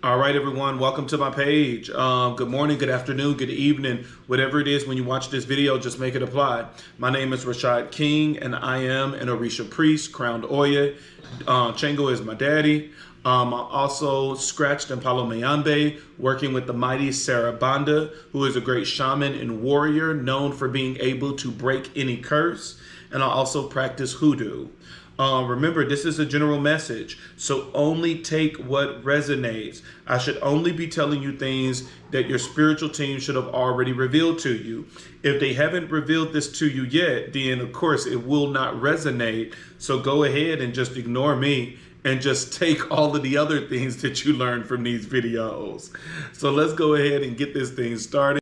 All right, everyone, welcome to my page. Good morning, good afternoon, good evening, whatever it is when you watch this video, just make it apply. My name is Rashad King, and I am an Orisha priest, crowned Oya. Chango is my daddy. I'm also scratched in Palomayambe, working with the mighty Sarah Banda, who is a great shaman and warrior known for being able to break any curse. And I also practice hoodoo. Remember, this is a general message, so only take what resonates. I should only be telling you things that your spiritual team should have already revealed to you. If they haven't revealed this to you yet, then of course it will not resonate. So go ahead and just ignore me and just take all of the other things that you learned from these videos. So let's go ahead and get this thing started.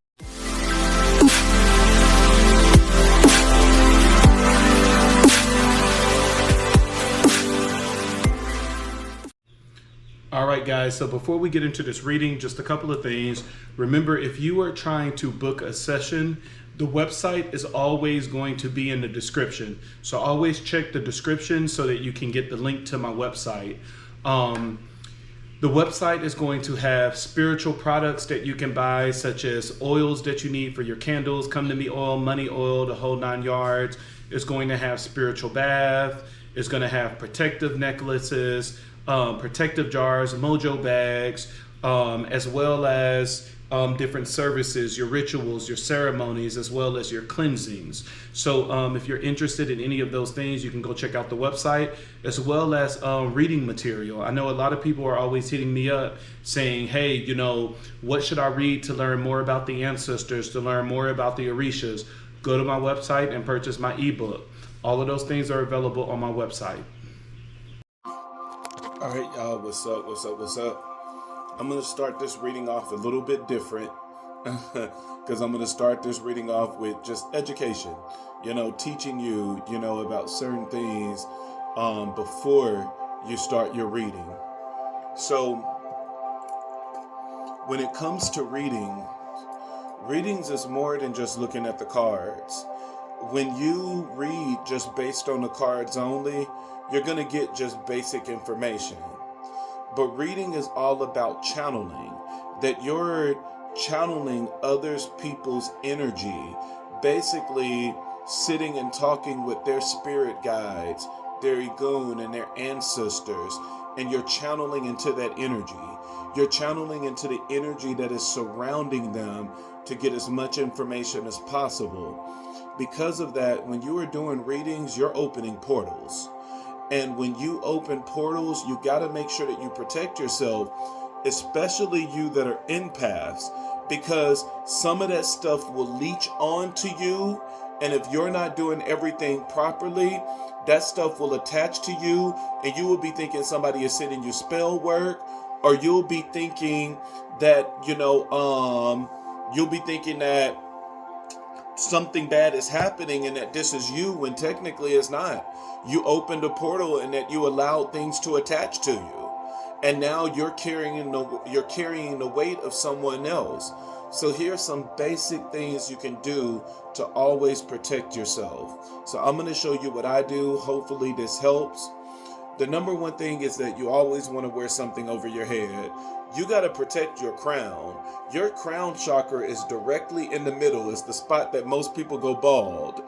All right, guys, so before we get into this reading, just a couple of things. Remember, if you are trying to book a session, the website is always going to be in the description. So always check the description so that you can get the link to my website. The website is going to have spiritual products that you can buy, such as oils that you need for your candles, come to me oil, money oil, the whole 9 yards. It's going to have spiritual bath. It's going to have protective necklaces, protective jars, mojo bags, as well as different services, your rituals, your ceremonies, as well as your cleansings. So if you're interested in any of those things, you can go check out the website, as well as reading material. I know a lot of people are always hitting me up saying, hey, you know, what should I read to learn more about the ancestors, to learn more about the Orishas? Go to my website and purchase my ebook. All of those things are available on my website. All right, y'all, what's up, what's up? I'm going to start this reading off a little bit different because I'm going to start this reading off with just education, teaching you, about certain things before you start your reading. So when it comes to readings is more than just looking at the cards. When you read just based on the cards only, you're going to get just basic information. But reading is all about channeling, that you're channeling others people's energy, basically sitting and talking with their spirit guides, their Igun and their ancestors, and you're channeling into that energy. You're channeling into the energy that is surrounding them to get as much information as possible. Because of that, when you are doing readings, you're opening portals. And when you open portals, you got to make sure that you protect yourself, especially you that are empaths, because some of that stuff will leech onto you. And if you're not doing everything properly, that stuff will attach to you, and you will be thinking somebody is sending you spell work, or you'll be thinking that, you'll be thinking that something bad is happening and that this is you, when technically it's not. You opened a portal and that you allowed things to attach to you, and now you're carrying the weight of someone else. So here's some basic things you can do to always protect yourself. So I'm going to show you what I do. Hopefully this helps. The number one thing is that you always want to wear something over your head. You got to protect your crown. Your crown chakra is directly in the middle. It's the spot that most people go bald.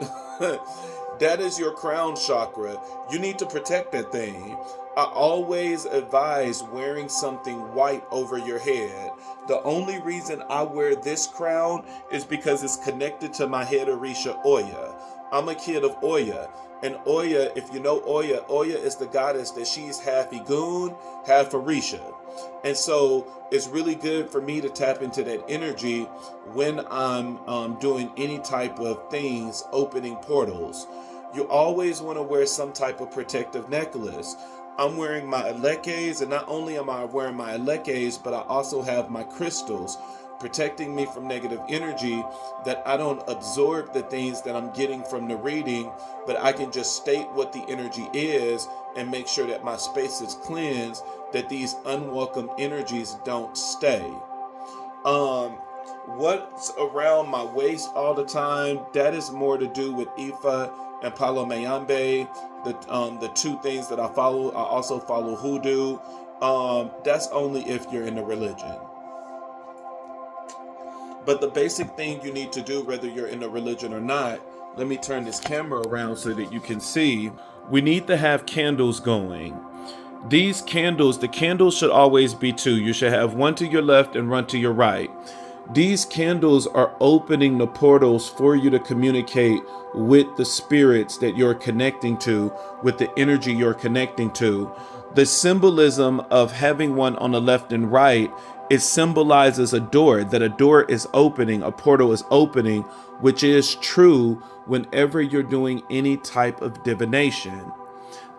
That is your crown chakra. You need to protect that thing. I always advise wearing something white over your head. The only reason I wear this crown is because it's connected to my head Orisha Oya. I'm a kid of Oya. And Oya, if you know Oya, Oya is the goddess that she's half Igun, half Orisha. And so it's really good for me to tap into that energy when I'm doing any type of things, opening portals. You always want to wear some type of protective necklace. I'm wearing my elekes, and not only am I wearing my elekes, but I also have my crystals protecting me from negative energy, that I don't absorb the things that I'm getting from the reading, but I can just state what the energy is and make sure that my space is cleansed, that these unwelcome energies don't stay. What's around my waist all the time, that is more to do with Ifa and Palo Mayambe, the two things that I follow. I also follow hoodoo, That's only if you're in a religion. But the basic thing you need to do, whether you're in a religion or not, let me turn this camera around so that you can see. We need to have candles going. These candles, the candles should always be two. You should have one to your left and one to your right. These candles are opening the portals for you to communicate with the spirits that you're connecting to, with the energy you're connecting to. The symbolism of having one on the left and right, it symbolizes a door, that a door is opening, a portal is opening, which is true whenever you're doing any type of divination.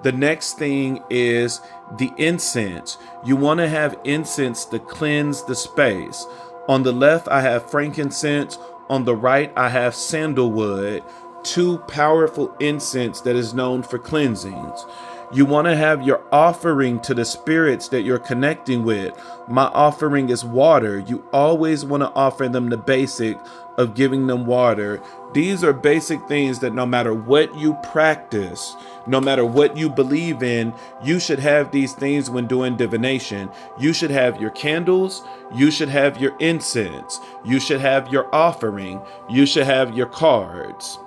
The next thing is the incense. You want to have incense to cleanse the space. On the left, I have frankincense. On the right, I have sandalwood, two powerful incense that is known for cleansings. You want to have your offering to the spirits that you're connecting with. My offering is water. You always want to offer them the basic of giving them water. These are basic things that no matter what you practice, no matter what you believe in, you should have these things when doing divination. You should have your candles. You should have your incense. You should have your offering. You should have your cards.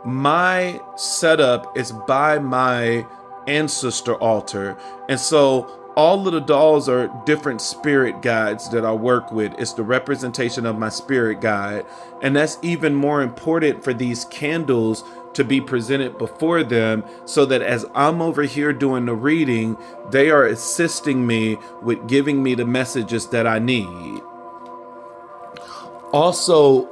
My setup is by my ancestor altar. And so all of the dolls are different spirit guides that I work with. It's the representation of my spirit guide. And that's even more important for these candles to be presented before them, so that as I'm over here doing the reading, they are assisting me with giving me the messages that I need. Also,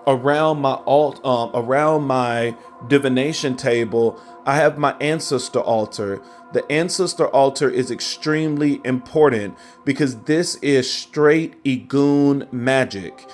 around my divination table, I have my ancestor altar. The ancestor altar is extremely important because this is straight Igun magic.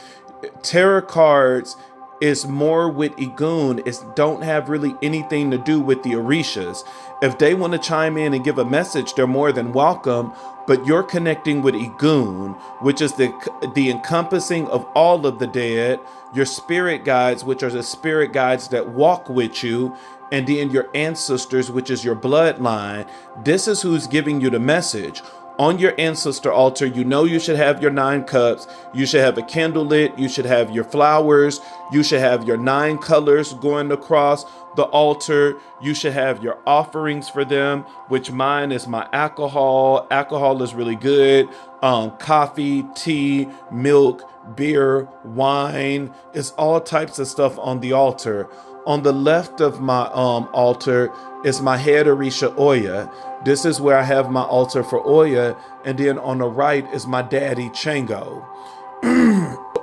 Tarot cards is more with Igun. It don't have really anything to do with the Orishas. If they want to chime in and give a message, they're more than welcome. But you're connecting with Igun, which is the encompassing of all of the dead, your spirit guides, which are the spirit guides that walk with you, and then your ancestors, which is your bloodline. This is who's giving you the message. On your ancestor altar, you know you should have your 9 cups. You should have a candle lit. You should have your flowers. You should have your 9 colors going across the altar. You should have your offerings for them, which mine is my alcohol. Alcohol is really good. Coffee, tea, milk, beer, wine. It's all types of stuff on the altar. On the left of my altar is my head Orisha Oya. This is where I have my altar for Oya. And then on the right is my daddy Chango.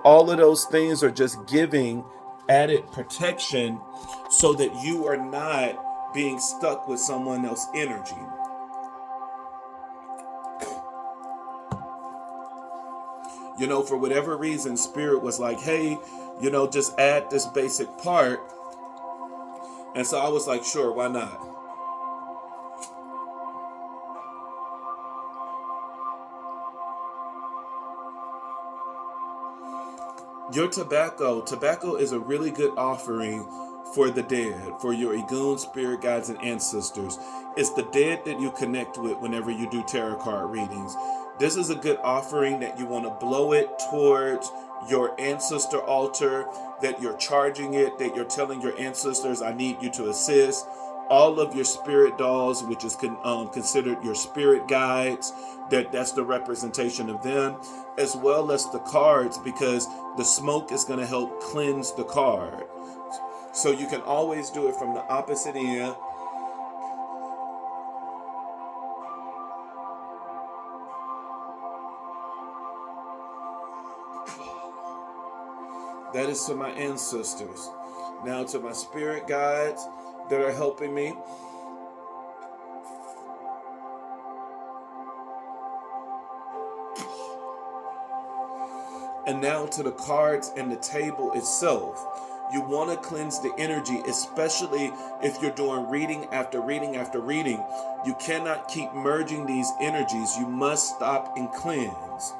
All of those things are just giving added protection so that you are not being stuck with someone else's energy. You know, for whatever reason, Spirit was like, hey, just add this basic part. And so I was like, sure, why not? Your tobacco is a really good offering for the dead, for your Igun spirit guides and ancestors. It's the dead that you connect with whenever you do tarot card readings. This is a good offering that you want to blow it towards your ancestor altar, that you're charging it, that you're telling your ancestors, I need you to assist. All of your spirit dolls, which is considered your spirit guides, that's the representation of them, as well as the cards, because the smoke is going to help cleanse the card. So you can always do it from the opposite end. That is to my ancestors. Now to my spirit guides that are helping me. And now to the cards and the table itself. You want to cleanse the energy, especially if you're doing reading after reading after reading. You cannot keep merging these energies. You must stop and cleanse.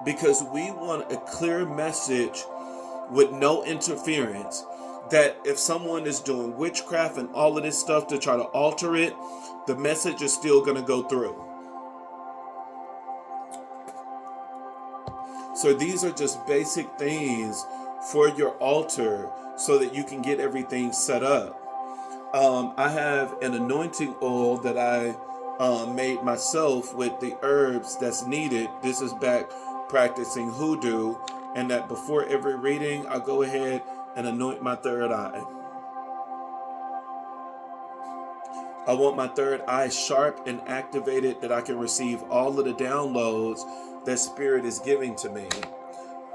because we want a clear message with no interference. That if someone is doing witchcraft and all of this stuff to try to alter it, the message is still going to go through. So these are just basic things for your altar so that you can get everything set up. I have an anointing oil that I made myself with the herbs that's needed. This is back practicing hoodoo, and that before every reading, I go ahead and anoint my third eye. I want my third eye sharp and activated that I can receive all of the downloads that Spirit is giving to me.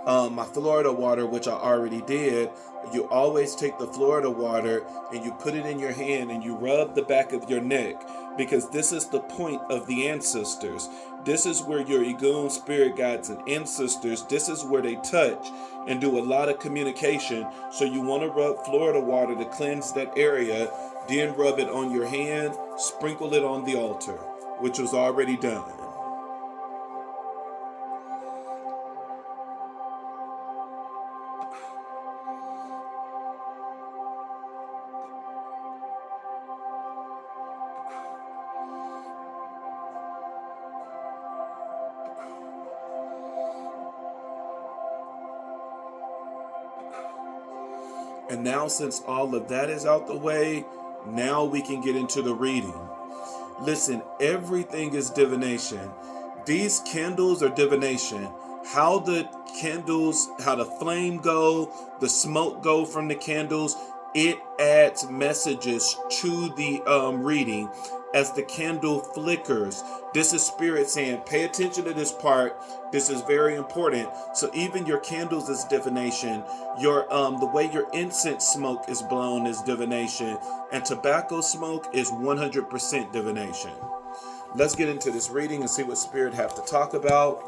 My Florida water, which I already did, you always take the Florida water and you put it in your hand and you rub the back of your neck, because this is the point of the ancestors. This is where your Igun spirit guides and ancestors, this is where they touch and do a lot of communication. So you want to rub Florida water to cleanse that area, then rub it on your hand, sprinkle it on the altar, which was already done. And now, since all of that is out the way, now we can get into the reading. Listen, everything is divination. These candles are divination. How the candles, how the flame go, the smoke go from the candles, it adds messages to the reading as the candle flickers. This is Spirit saying, pay attention to this part. This is very important. So even your candles is divination. Your the way your incense smoke is blown is divination, and tobacco smoke is 100% divination. Let's get into this reading and see what Spirit have to talk about.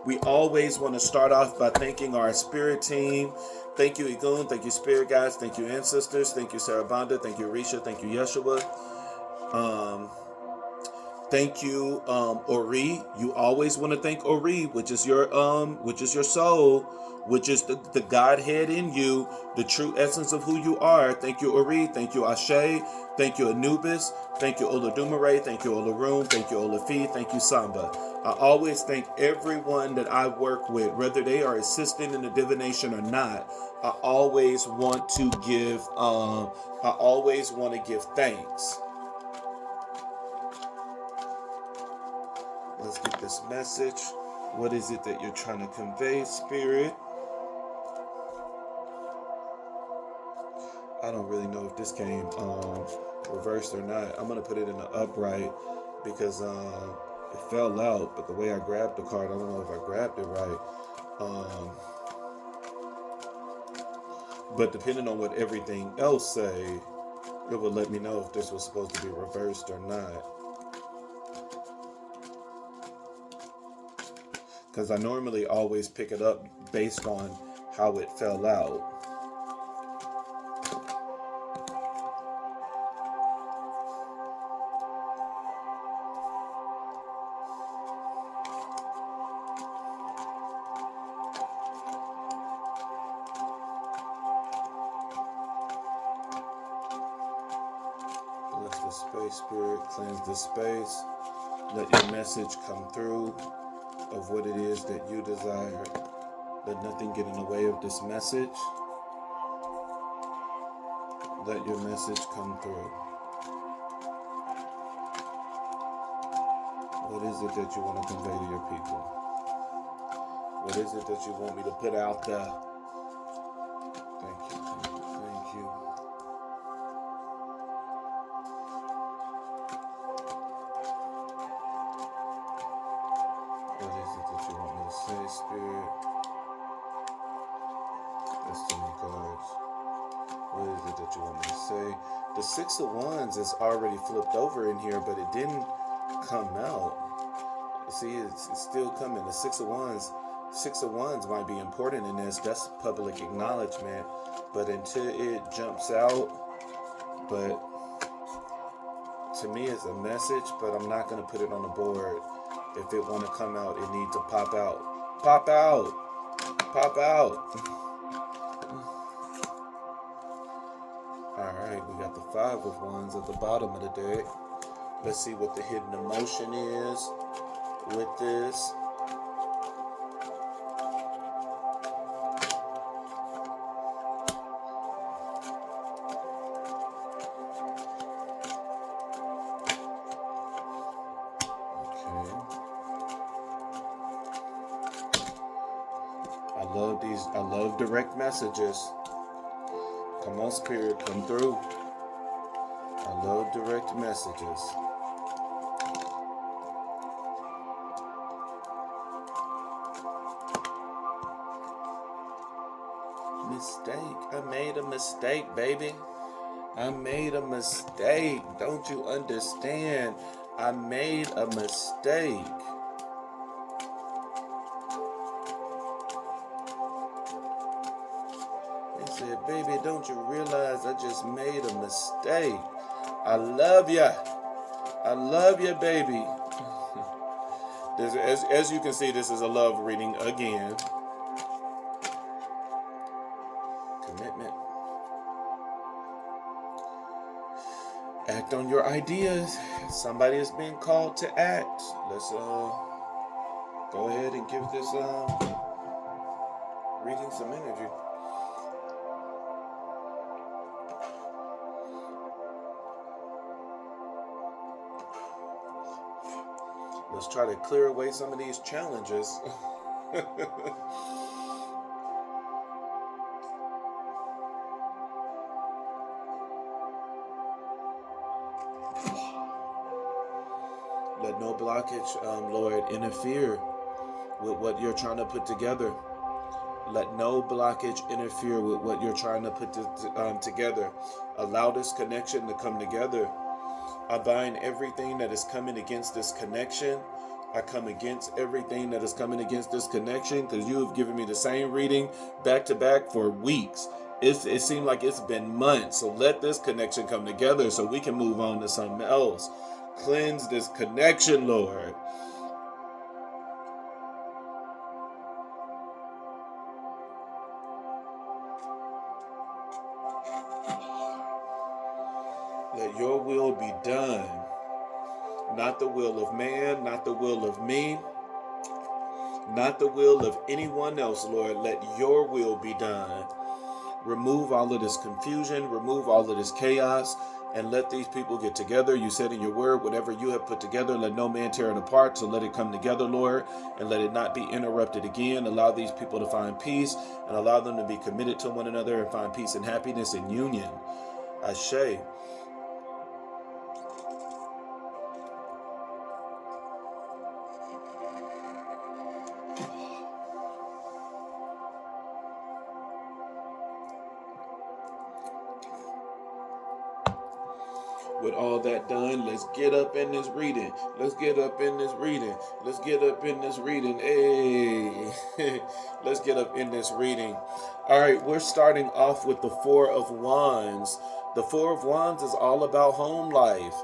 We always want to start off by thanking our Spirit team. Thank you, Igun. Thank you, Spirit guides. Thank you, ancestors. Thank you, Sarabanda. Thank you, Risha. Thank you, Yeshua. Thank you, Ori. You always want to thank Ori, which is your soul, which is the Godhead in you, the true essence of who you are. Thank you, Ori. Thank you, Ashe. Thank you, Anubis. Thank you, Olodumare. Thank you, Olarum. Thank you, Olafi. Thank you, Samba. I always thank everyone that I work with, whether they are assisting in the divination or not. I always want to give. Thanks. Let's get this message. What is it that you're trying to convey, Spirit? I don't really know if this came reversed or not. I'm going to put it in the upright because it fell out, but the way I grabbed the card, I don't know if I grabbed it right. But depending on what everything else say, it will let me know if this was supposed to be reversed or not. Because I normally always pick it up based on how it fell out. Bless the space, Spirit. Cleanse the space. Let your message come through of what it is that you desire. Let nothing get in the way of this message. Let your message come through. What is it that you want to convey to your people? What is it that you want me to put out there? Thank you, thank you. What is it that you want me to say, Spirit? Destiny cards. What is it that you want me to say? The Six of Wands is already flipped over in here, but it didn't come out. See, it's still coming. The Six of Wands might be important in this. That's public acknowledgement. But until it jumps out, but to me it's a message, but I'm not going to put it on the board. If it want to come out, it needs to pop out. Pop out. Pop out. Alright, we got the 5 of Wands at the bottom of the deck. Let's see what the hidden emotion is with this. I love direct messages. Come on, Spirit, come through. I love direct messages. Mistake. I made a mistake, baby. I made a mistake. Don't you understand? I made a mistake. Said, baby, don't you realize I just made a mistake? I love ya. I love ya, baby. As you can see, this is a love reading again. Commitment. Act on your ideas. Somebody is being called to act. Let's go ahead and give this reading some energy. Let's try to clear away some of these challenges. Let no blockage, Lord, interfere with what you're trying to put together. Let no blockage interfere with what you're trying to put together. Allow this connection to come together. I bind everything that is coming against this connection. I come against everything that is coming against this connection, because you have given me the same reading back to back for weeks. It seemed like it's been months. So let this connection come together so we can move on to something else. Cleanse this connection, Lord. Let your will be done. Not the will of man, not the will of me, not the will of anyone else, Lord. Let your will be done. Remove all of this confusion, remove all of this chaos, and let these people get together. You said in your word, whatever you have put together, let no man tear it apart. So let it come together, Lord, and let it not be interrupted again. Allow these people to find peace and allow them to be committed to one another and find peace and happiness and union. Ashe. With all that done, let's get up in this reading. Let's get up in this reading. Let's get up in this reading. Hey, let's get up in this reading. All right, we're starting off with the 4 of Wands. The 4 of Wands is all about home life.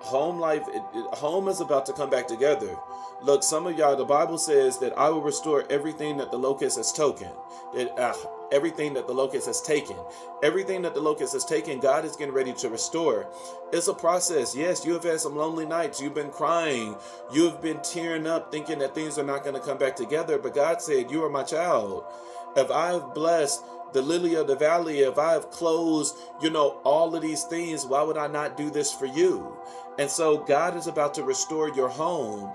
Home life, home is about to come back together. Look, some of y'all, the Bible says that I will restore everything that the locust has taken. Everything that the locust has taken. Everything that the locust has taken, God is getting ready to restore. It's a process. Yes, you have had some lonely nights. You've been crying. You've been tearing up thinking that things are not going to come back together. But God said, you are my child. If I have blessed the lily of the valley, if I have closed, all of these things, why would I not do this for you? And so God is about to restore your home.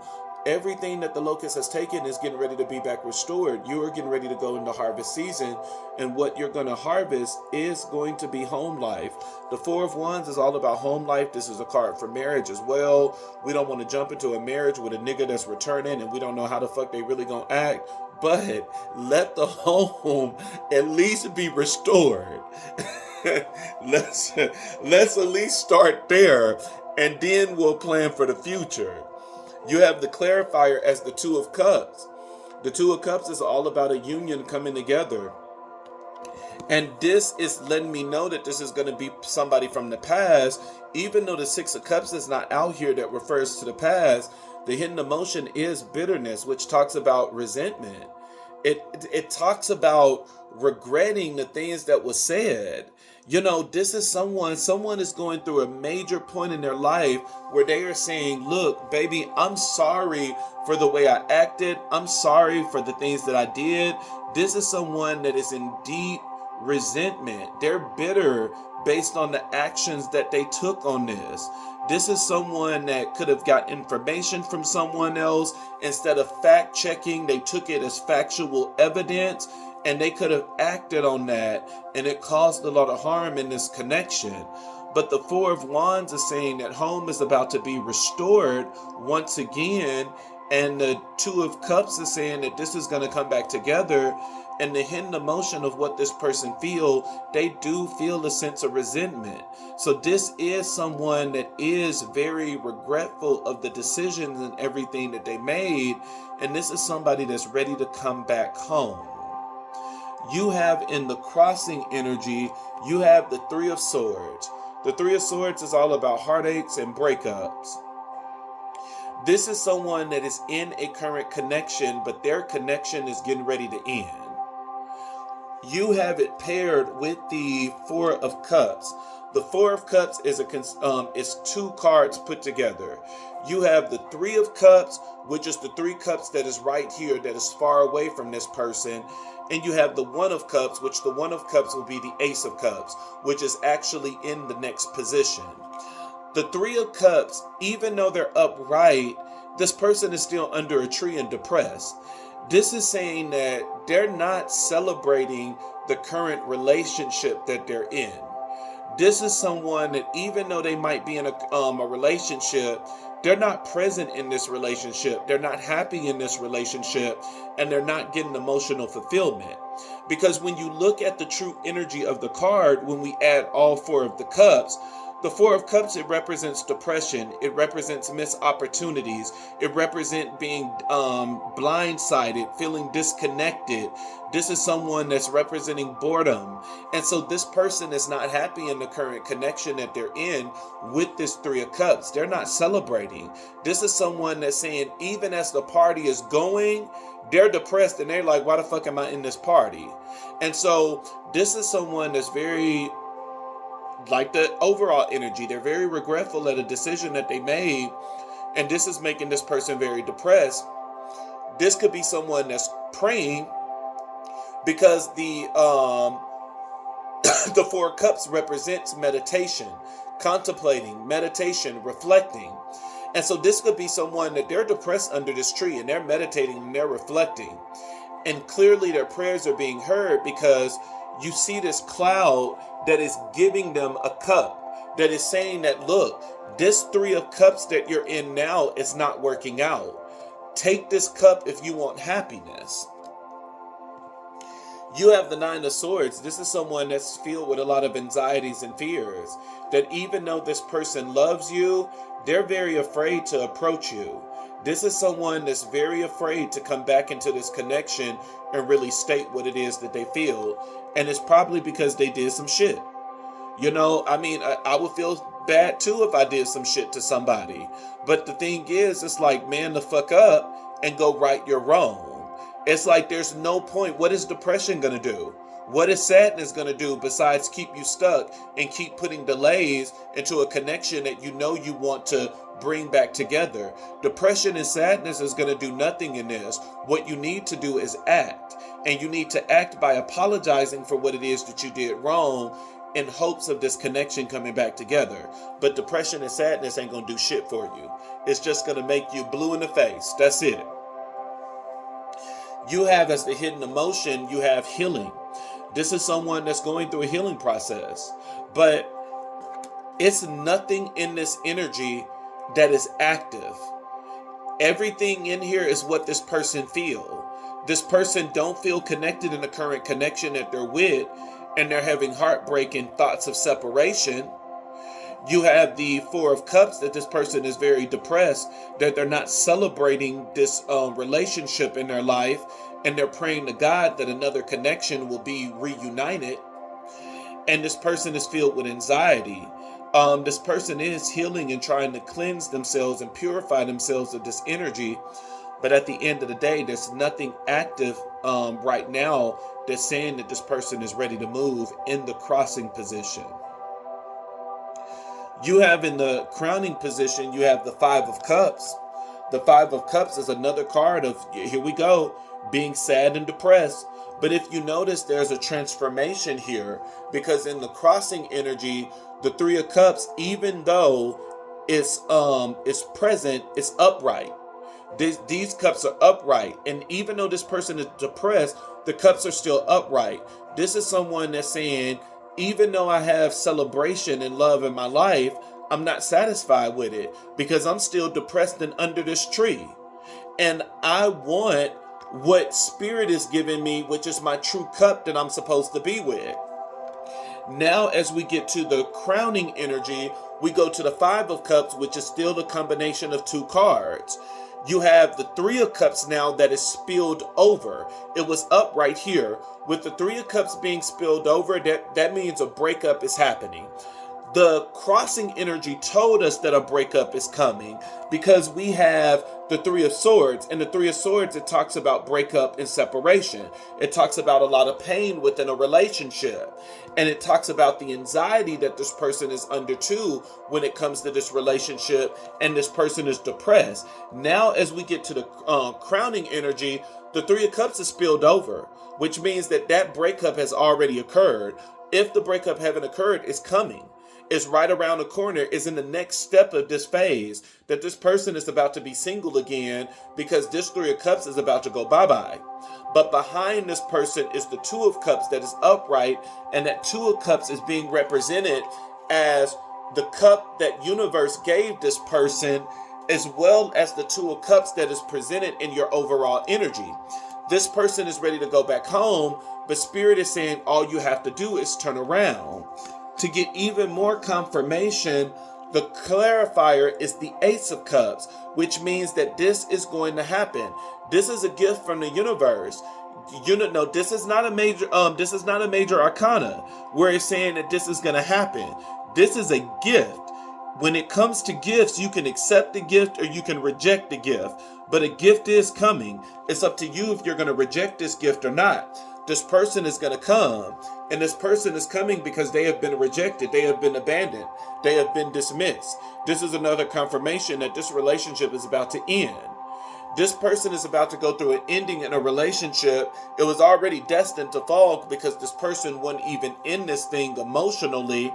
Everything that the locust has taken is getting ready to be back restored. You are getting ready to go into harvest season, and what you're going to harvest is going to be home life. The 4 of Wands is all about home life. This is a card for marriage as well. We don't want to jump into a marriage with a nigga that's returning and we don't know how the fuck they really gonna act. But let the home at least be restored. let's at least start there, and then we'll plan for the future. You have the clarifier as the 2 of Cups. The 2 of Cups is all about a union coming together. And this is letting me know that this is going to be somebody from the past. Even though the Six of Cups is not out here, that refers to the past, the hidden emotion is bitterness, which talks about resentment. It talks about regretting the things that was said. This is someone is going through a major point in their life where they are saying, look, baby, I'm sorry for the way I acted. I'm sorry for the things that I did. This is someone that is in deep resentment. They're bitter based on the actions that they took on this. This is someone that could have got information from someone else. Instead of fact checking, they took it as factual evidence, and they could have acted on that, and it caused a lot of harm in this connection. But the Four of Wands is saying that home is about to be restored once again, and the Two of Cups is saying that this is going to come back together. And the hidden emotion of what this person they do feel a sense of resentment. So this is someone that is very regretful of the decisions and everything that they made. And this is somebody that's ready to come back home. You have in the crossing energy, you have the Three of Swords. The Three of Swords is all about heartaches and breakups. This is someone that is in a current connection, but their connection is getting ready to end. You have it paired with the Four of Cups. The Four of Cups is two cards put together. You have the Three of Cups, which is the Three Cups that is right here, that is far away from this person. And you have the One of Cups, which the One of Cups will be the Ace of Cups, which is actually in the next position. The Three of Cups, even though they're upright, this person is still under a tree and depressed. This is saying that they're not celebrating the current relationship that they're in. This is someone that even though they might be in a relationship, they're not present in this relationship. They're not happy in this relationship, and they're not getting emotional fulfillment. Because when you look at the true energy of the card, when we add all Four of the Cups, the Four of Cups, it represents depression. It represents missed opportunities. It represents being blindsided, feeling disconnected. This is someone that's representing boredom. And so this person is not happy in the current connection that they're in with this Three of Cups. They're not celebrating. This is someone that's saying, even as the party is going, they're depressed and they're like, why the fuck am I in this party? And so this is someone that's very, like the overall energy, they're very regretful at a decision that they made, and this is making this person very depressed. This could be someone that's praying, because the the Four of Cups represents meditation, contemplating, meditation, reflecting. And so this could be someone that they're depressed under this tree and they're meditating and they're reflecting. And clearly their prayers are being heard, because you see this cloud that is giving them a cup, that is saying that, look, this Three of Cups that you're in now is not working out. Take this cup if you want happiness. You have the Nine of Swords. This is someone that's filled with a lot of anxieties and fears, that even though this person loves you, they're very afraid to approach you. This is someone that's very afraid to come back into this connection and really state what it is that they feel. And it's probably because they did some shit. I would feel bad too if I did some shit to somebody. But the thing is, it's like, man the fuck up and go right your wrong. It's like there's no point. What is depression going to do? What is sadness going to do besides keep you stuck and keep putting delays into a connection that you know you want to bring back together? Depression and sadness is going to do nothing in this. What you need to do is act. And you need to act by apologizing for what it is that you did wrong, in hopes of this connection coming back together. But depression and sadness ain't going to do shit for you. It's just going to make you blue in the face. That's it. You have, as the hidden emotion, you have healing. This is someone that's going through a healing process. But it's nothing in this energy that is active. Everything in here is what this person feels. This person don't feel connected in the current connection that they're with, and they're having heartbreak and thoughts of separation. You have the Four of Cups, that this person is very depressed, that they're not celebrating this relationship in their life, and they're praying to God that another connection will be reunited, and this person is filled with anxiety. This person is healing and trying to cleanse themselves and purify themselves of this energy, but at the end of the day, there's nothing active right now that's saying that this person is ready to move in the crossing position. You have in the crowning position, you have the Five of Cups. The Five of Cups is another card of, here we go, being sad and depressed. But if you notice, there's a transformation here, because in the crossing energy, the Three of Cups, even though it's present, it's upright. These cups are upright, and even though this person is depressed, the cups are still upright. This is someone that's saying, even though I have celebration and love in my life, I'm not satisfied with it, because I'm still depressed and under this tree. And I want what spirit is giving me, which is my true cup that I'm supposed to be with. Now, as we get to the crowning energy, we go to the Five of Cups, which is still the combination of two cards. You have the Three of Cups now that is spilled over. It was up right here. With the Three of Cups being spilled over, that means a breakup is happening. The crossing energy told us that a breakup is coming, because we have the Three of Swords. And the Three of Swords, it talks about breakup and separation. It talks about a lot of pain within a relationship. And it talks about the anxiety that this person is under too when it comes to this relationship, and this person is depressed. Now, as we get to the crowning energy, the Three of Cups is spilled over, which means that breakup has already occurred. If the breakup haven't occurred, it's coming. Is right around the corner, is in the next step of this phase, that this person is about to be single again, because this Three of Cups is about to go bye-bye. But behind this person is the Two of Cups that is upright, and that Two of Cups is being represented as the cup that universe gave this person, as well as the Two of Cups that is presented in your overall energy. This person is ready to go back home, but Spirit is saying all you have to do is turn around. To get even more confirmation, the clarifier is the Ace of Cups, which means that this is going to happen. This is a gift from the universe. This is not a major arcana where it's saying that this is going to happen. This is a gift. When it comes to gifts, you can accept the gift or you can reject the gift. But a gift is coming. It's up to you if you're going to reject this gift or not. This person is going to come, and this person is coming because they have been rejected, they have been abandoned, they have been dismissed. This is another confirmation that this relationship is about to end. This person is about to go through an ending in a relationship. It was already destined to fall, because this person wasn't even in this thing emotionally.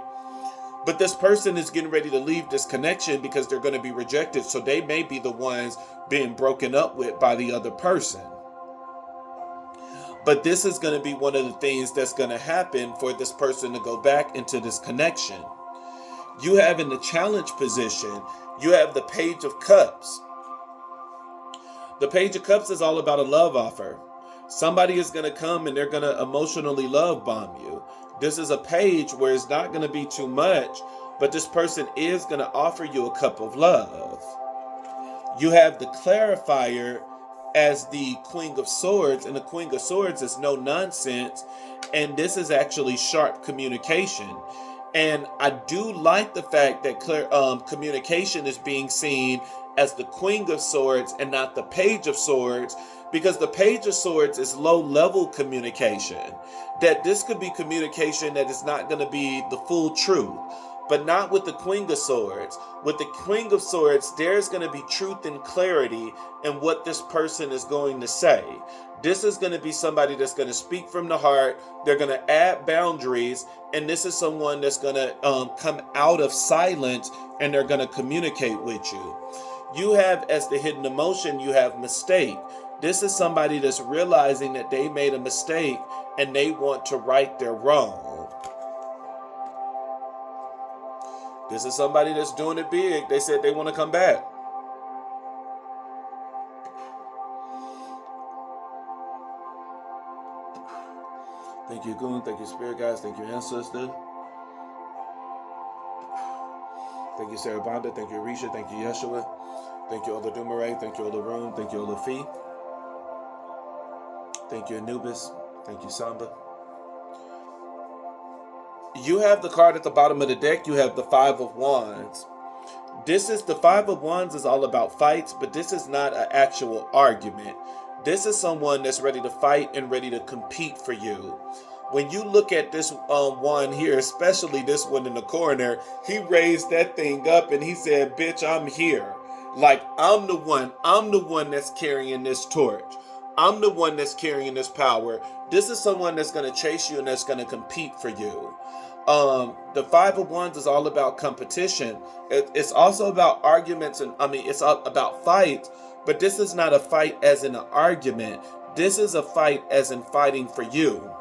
But this person is getting ready to leave this connection because they're going to be rejected. So they may be the ones being broken up with by the other person. But this is going to be one of the things that's going to happen for this person to go back into this connection. You have in the challenge position, you have the Page of Cups. The Page of Cups is all about a love offer. Somebody is going to come and they're going to emotionally love bomb you. This is a page where it's not going to be too much, but this person is going to offer you a cup of love. You have the clarifier as the Queen of Swords, and the Queen of Swords is no nonsense, and this is actually sharp communication. And I do like the fact that communication is being seen as the Queen of Swords and not the Page of Swords, because the Page of Swords is low-level communication. That this could be communication that is not going to be the full truth. But not with the Queen of Swords. With the Queen of Swords, there's going to be truth and clarity in what this person is going to say. This is going to be somebody that's going to speak from the heart. They're going to add boundaries. And this is someone that's going to come out of silence, and they're going to communicate with you. You have, as the hidden emotion, you have mistake. This is somebody that's realizing that they made a mistake and they want to right their wrong. This is somebody that's doing it big. They said they want to come back. Thank you, Goon. Thank you, Spirit Guys. Thank you, Ancestor. Thank you, Sarah Bonda. Thank you, Risha. Thank you, Yeshua. Thank you, Ola Dumaray. Thank you, Ola Room. Thank you, Ola Fee. Thank you, Anubis. Thank you, Samba. You have the card at the bottom of the deck. You have the Five of Wands. This is the Five of Wands is all about fights, but this is not an actual argument. This is someone that's ready to fight and ready to compete for you. When you look at this one here, especially this one in the corner, he raised that thing up and he said, "Bitch, I'm here. Like I'm the one that's carrying this torch. I'm the one that's carrying this power." This is someone that's going to chase you and that's going to compete for you. The Five of Wands is all about competition. It's also about arguments, and it's all about fights, but this is not a fight as in an argument. This is a fight as in fighting for you.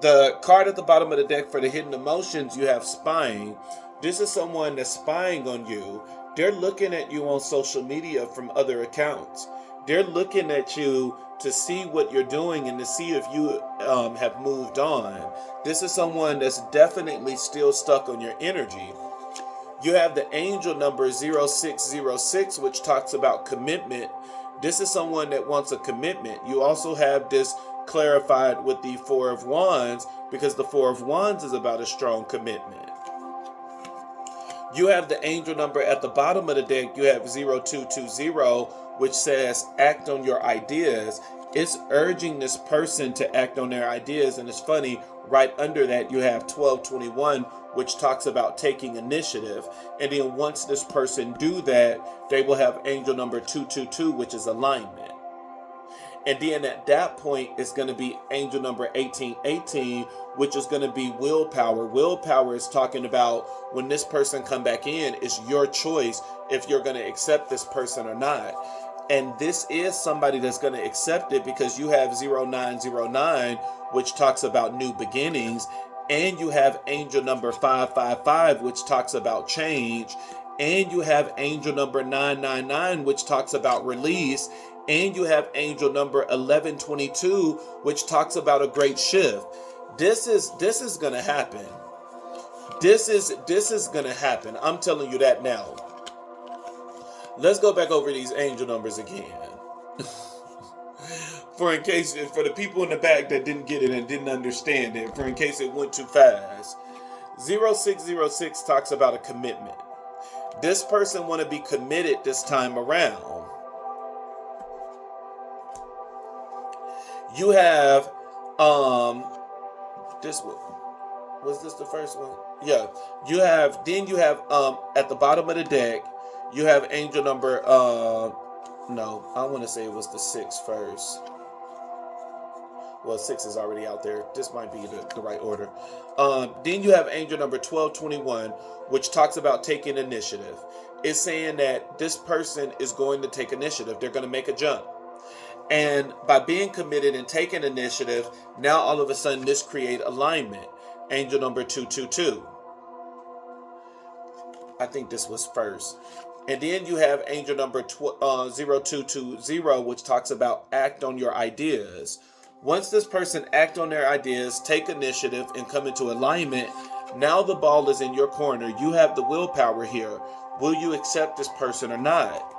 The card at the bottom of the deck for the hidden emotions, you have spying. This is someone that's spying on you. They're looking at you on social media from other accounts. They're looking at you to see what you're doing and to see if you have moved on. This is someone that's definitely still stuck on your energy. You have the angel number 0606, which talks about commitment. This is someone that wants a commitment. You also have this clarified with the Four of Wands, because the Four of Wands is about a strong commitment. You have the angel number at the bottom of the deck. You have 0220, which says act on your ideas. It's urging this person to act on their ideas. And it's funny, right under that you have 1221, which talks about taking initiative. And then once this person do that, they will have angel number 222, which is alignment. And then at that point, it's going to be angel number 1818, which is going to be willpower. Willpower is talking about when this person come back in, it's your choice if you're going to accept this person or not. And this is somebody that's going to accept it, because you have 0909, which talks about new beginnings. And you have angel number 555, which talks about change. And you have angel number 999, which talks about release. And you have angel number 1122, which talks about a great shift. This is gonna happen. This is gonna happen. I'm telling you that now. Let's go back over these angel numbers again. For the people in the back that didn't get it and didn't understand it, for in case it went too fast. 0606 talks about a commitment. This person want to be committed this time around. You have this one. Was this the first one? Yeah. You have at the bottom of the deck, you have angel number no, I want to say it was the 6 first. Well, 6 is already out there. This might be the right order. Then you have angel number 1221, which talks about taking initiative. It's saying that this person is going to take initiative. They're going to make a jump. And by being committed and taking initiative, now all of a sudden this create alignment. Angel number 222. I think this was first. And then you have angel number 0220, which talks about act on your ideas. Once this person act on their ideas, take initiative, and come into alignment, now the ball is in your corner. You have the willpower here. Will you accept this person or not?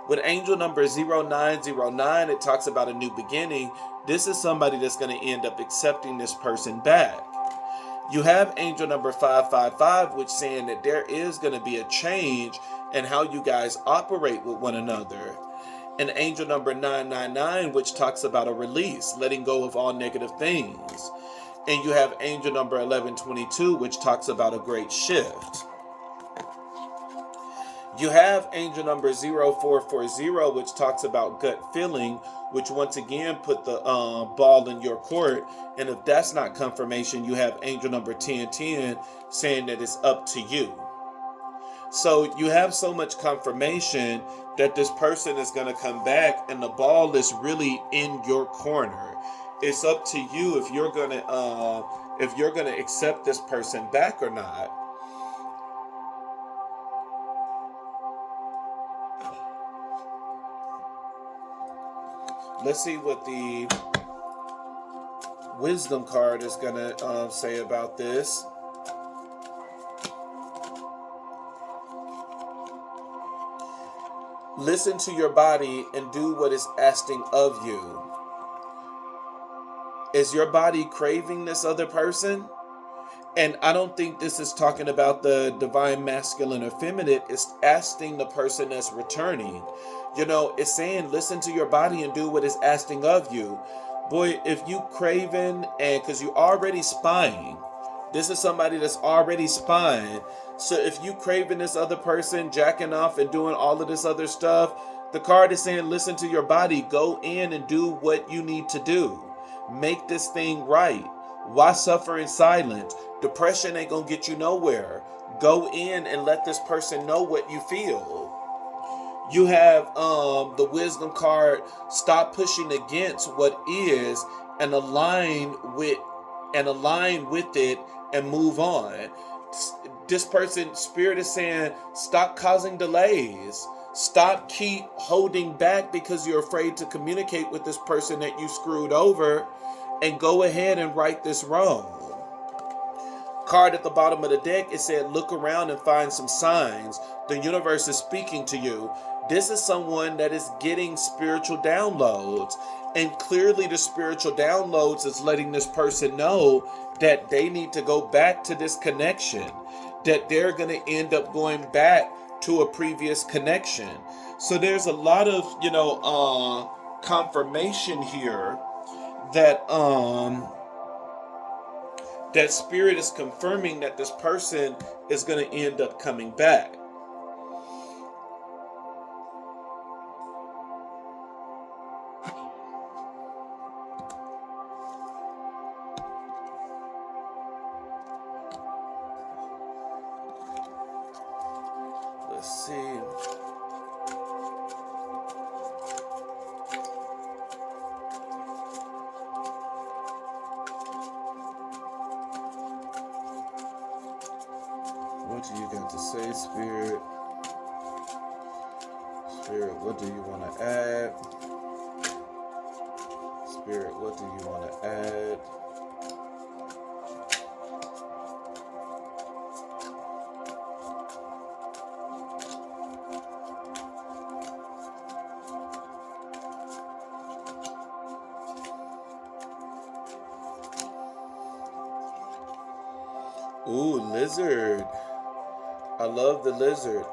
With angel number 0909, it talks about a new beginning. This is somebody that's going to end up accepting this person back. You have angel number 555, which saying that there is going to be a change in how you guys operate with one another. And angel number 999, which talks about a release, letting go of all negative things. And you have angel number 1122, which talks about a great shift. You have angel number 0440, which talks about gut feeling, which once again put the ball in your court. And if that's not confirmation, you have angel number 1010 saying that it's up to you. So you have so much confirmation that this person is going to come back and the ball is really in your corner. It's up to you if you're going to accept this person back or not. Let's see what the wisdom card is going to say about this. Listen to your body and do what is asking of you. Is your body craving this other person? And I don't think this is talking about the divine masculine or feminine. It's asking the person that's returning. It's saying listen to your body and do what it's asking of you. Boy, if you craving, and because you already spying, this is somebody that's already spying. So if you craving this other person, jacking off and doing all of this other stuff, the card is saying listen to your body. Go in and do what you need to do. Make this thing right. Why suffer in silence? Depression ain't gonna get you nowhere. Go in and let this person know what you feel. You have the wisdom card. Stop pushing against what is and align with it and move on. This person, spirit is saying, stop causing delays. Stop keep holding back because you're afraid to communicate with this person that you screwed over, and go ahead and right this wrong. Card at the bottom of the deck, it said look around and find some signs. The universe is speaking to you. This is someone that is getting spiritual downloads, and clearly the spiritual downloads is letting this person know that they need to go back to this connection, that they're going to end up going back to a previous connection. So there's a lot of confirmation here that that spirit is confirming that this person is going to end up coming back. Let's see. What do you got to say, Spirit? Spirit, what do you want to add? Spirit, what do you want to add? Ooh, lizard. I love the lizard.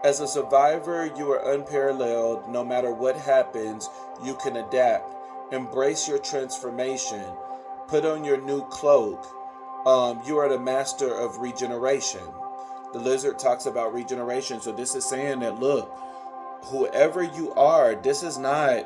As a survivor, you are unparalleled. No matter what happens, you can adapt. Embrace your transformation. Put on your new cloak. You are the master of regeneration. The lizard talks about regeneration. So this is saying that, look, whoever you are, this is not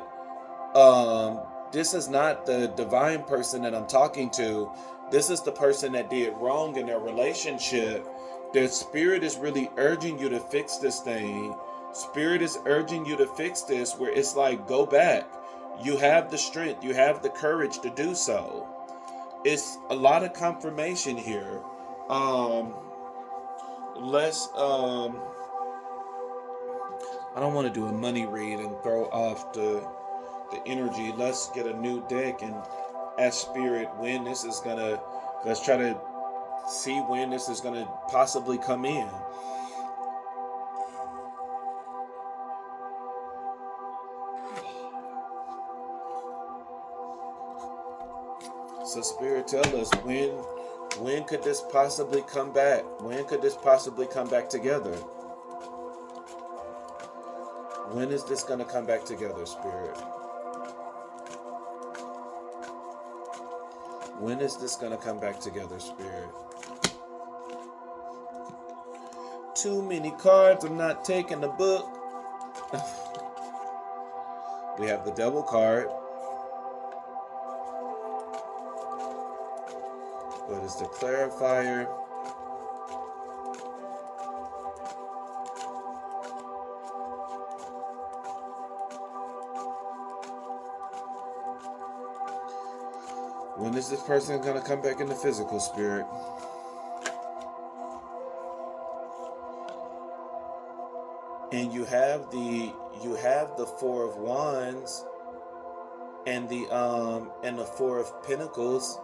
the divine person that I'm talking to. This is the person that did wrong in their relationship. Their spirit is really urging you to fix this thing. Spirit is urging you to fix this, where it's like, go back. You have the strength, you have the courage to do so. It's a lot of confirmation here. I don't want to do a money read and throw off the energy. Let's get a new deck and ask Spirit when this is gonna. Let's try to see when this is gonna possibly come in. So Spirit, tell us when could this possibly come back? When could this possibly come back together? When is this gonna come back together, Spirit? When is this going to come back together, Spirit? Too many cards. I'm not taking the book. We have the Devil card. What is the clarifier? When is this person going to come back in the physical, Spirit? And you have the Four of Wands and the Four of Pentacles.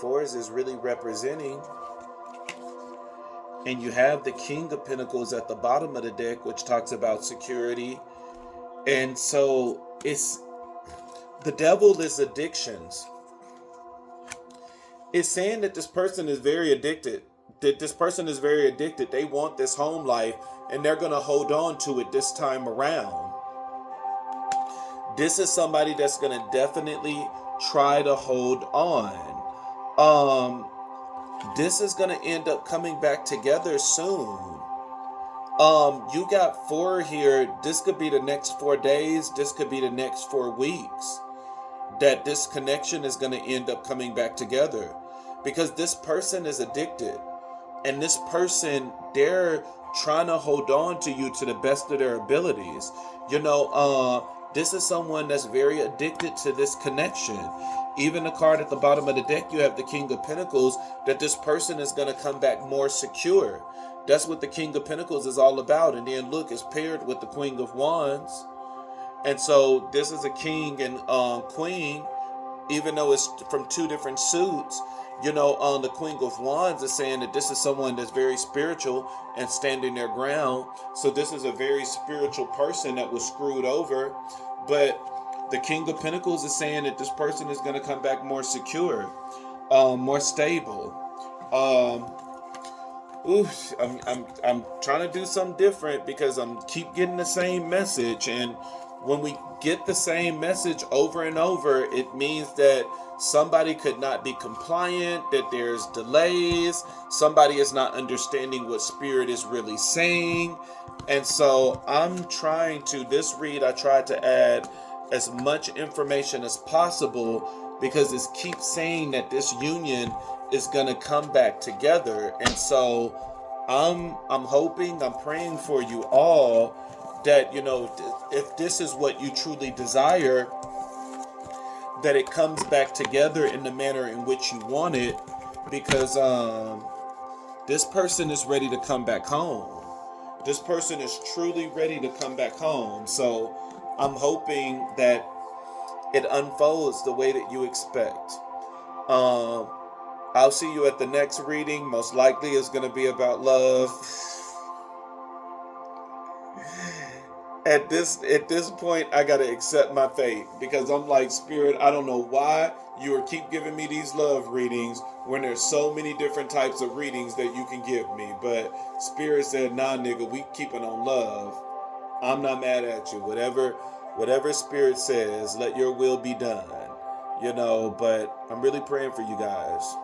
Fours is really representing. And you have the King of Pentacles at the bottom of the deck, which talks about security. And so the devil is addictions. It's saying that this person is very addicted. That this person is very addicted. They want this home life and they're going to hold on to it this time around. This is somebody that's going to definitely try to hold on. This is going to end up coming back together soon. You got 4 here. This could be the next 4 days. This could be the next 4 weeks that this connection is going to end up coming back together, because this person is addicted, and this person, they're trying to hold on to you to the best of their abilities. This is someone that's very addicted to this connection. Even the card at the bottom of the deck, you have the King of Pentacles, that this person is going to come back more secure. That's what the King of Pentacles is all about. And then look, it's paired with the Queen of Wands. And so this is a king and queen, even though it's from 2 different suits. The Queen of Wands is saying that this is someone that's very spiritual and standing their ground. So this is a very spiritual person that was screwed over. But the King of Pentacles is saying that this person is going to come back more secure, more stable. I'm trying to do something different because I'm keep getting the same message, and when we get the same message over and over, it means that somebody could not be compliant, that there's delays, somebody is not understanding what spirit is really saying. And so I'm trying to, this read, I tried to add as much information as possible, because it keeps saying that this union is going to come back together. And so I'm hoping, I'm praying for you all that, if this is what you truly desire, that it comes back together in the manner in which you want it, because this person is ready to come back home. This person is truly ready to come back home. So I'm hoping that it unfolds the way that you expect. I'll see you at the next reading. Most likely it's going to be about love. At this point, I gotta accept my fate, because I'm like, Spirit, I don't know why you keep giving me these love readings when there's so many different types of readings that you can give me. But Spirit said, nah, nigga, we keeping on love. I'm not mad at you. Whatever Spirit says, let your will be done. But I'm really praying for you guys.